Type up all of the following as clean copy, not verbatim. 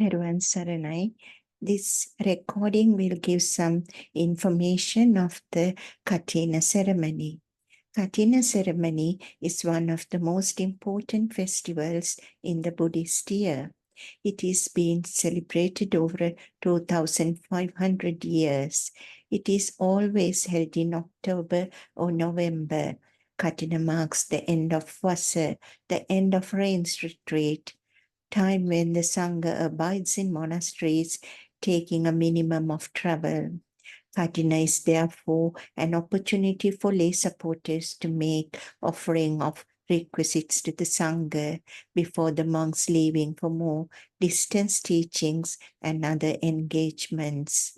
Peruan Saranai. This recording will give some information of the Kathina ceremony. Kathina ceremony is one of the most important festivals in the Buddhist year. It is being celebrated over 2,500 years. It is always held in October or November. Kathina marks the end of Vasa, the end of rain's retreat, time when the Sangha abides in monasteries, taking a minimum of travel. Kathina is therefore an opportunity for lay supporters to make offering of requisites to the Sangha before the monks leaving for more distance teachings and other engagements.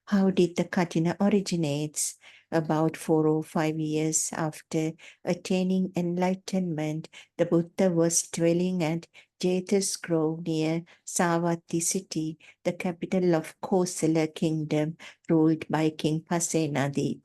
How did the Kathina originate? About 4 or 5 years after attaining enlightenment, the Buddha was dwelling at Jeta's Grove near Savatthi city, the capital of Kosala kingdom, ruled by King Pasenadi.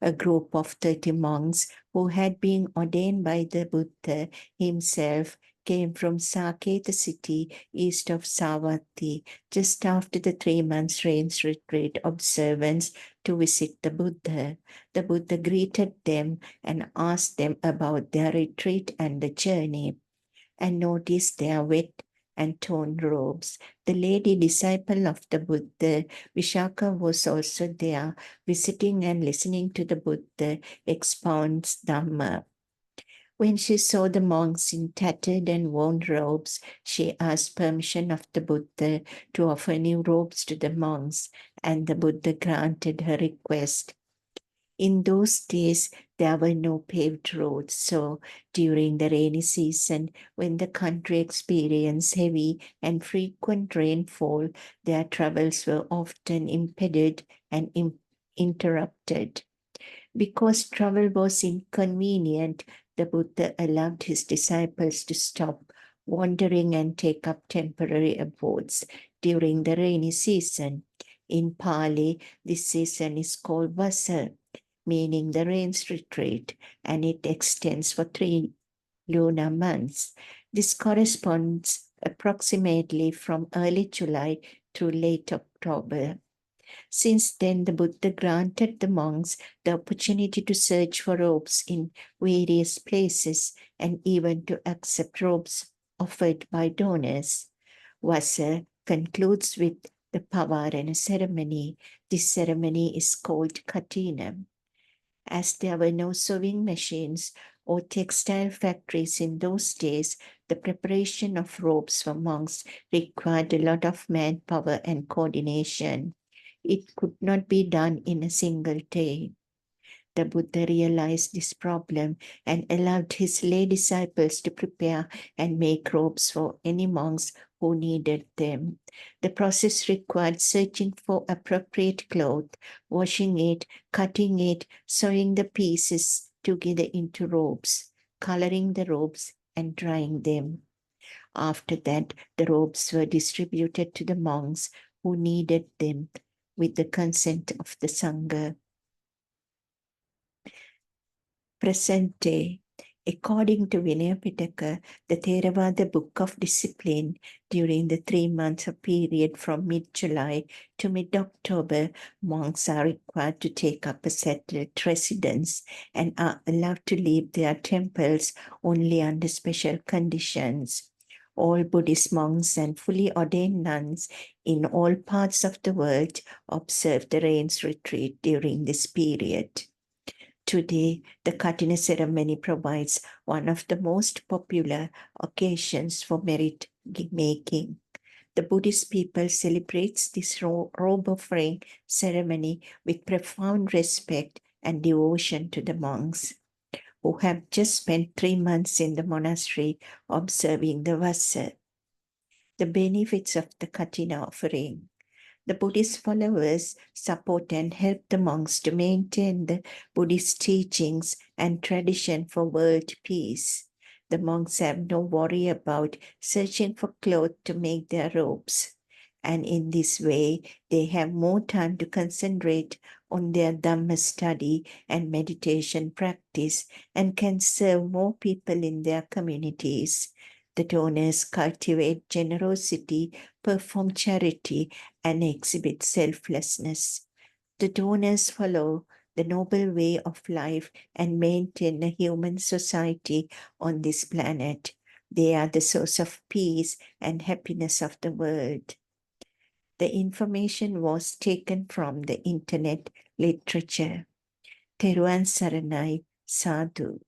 A group of 30 monks who had been ordained by the Buddha himself came from Saketa city east of Savatthi just after the 3 months rains retreat observance to visit the Buddha. The Buddha greeted them and asked them about their retreat and the journey, and noticed their wet and torn robes. The lady disciple of the Buddha, Vishaka, was also there, visiting and listening to the Buddha expound Dhamma. When she saw the monks in tattered and worn robes, she asked permission of the Buddha to offer new robes to the monks, and the Buddha granted her request. In those days, there were no paved roads, so during the rainy season, when the country experienced heavy and frequent rainfall, their travels were often impeded and interrupted. Because travel was inconvenient, the Buddha allowed his disciples to stop wandering and take up temporary abodes during the rainy season. In Pali, this season is called Vasa, meaning the rains retreat, and it extends for 3 lunar months. This corresponds approximately from early July to late October. Since then, the Buddha granted the monks the opportunity to search for robes in various places and even to accept robes offered by donors. Vasa concludes with the Pavarana ceremony. This ceremony is called Kathina. As there were no sewing machines or textile factories in those days, the preparation of robes for monks required a lot of manpower and coordination. It could not be done in a single day. The Buddha realized this problem and allowed his lay disciples to prepare and make robes for any monks who needed them. The process required searching for appropriate cloth, washing it, cutting it, sewing the pieces together into robes, coloring the robes, and drying them. After that, the robes were distributed to the monks who needed them with the consent of the Sangha. Present day. According to Vinaya Pitaka, the Theravada book of discipline, during the 3 months period from mid-July to mid-October, monks are required to take up a settled residence and are allowed to leave their temples only under special conditions. All Buddhist monks and fully ordained nuns in all parts of the world observe the rains retreat during this period. Today, the Kathina ceremony provides one of the most popular occasions for merit making. The Buddhist people celebrates this robe offering ceremony with profound respect and devotion to the monks, who have just spent 3 months in the monastery observing the Vasa. The benefits of the Kathina offering. The Buddhist followers support and help the monks to maintain the Buddhist teachings and tradition for world peace. The monks have no worry about searching for cloth to make their robes. And in this way, they have more time to concentrate on their Dhamma study and meditation practice and can serve more people in their communities. The donors cultivate generosity, perform charity, and exhibit selflessness. The donors follow the noble way of life and maintain a human society on this planet. They are the source of peace and happiness of the world. The information was taken from the internet literature. Teruan Saranai Sadhu.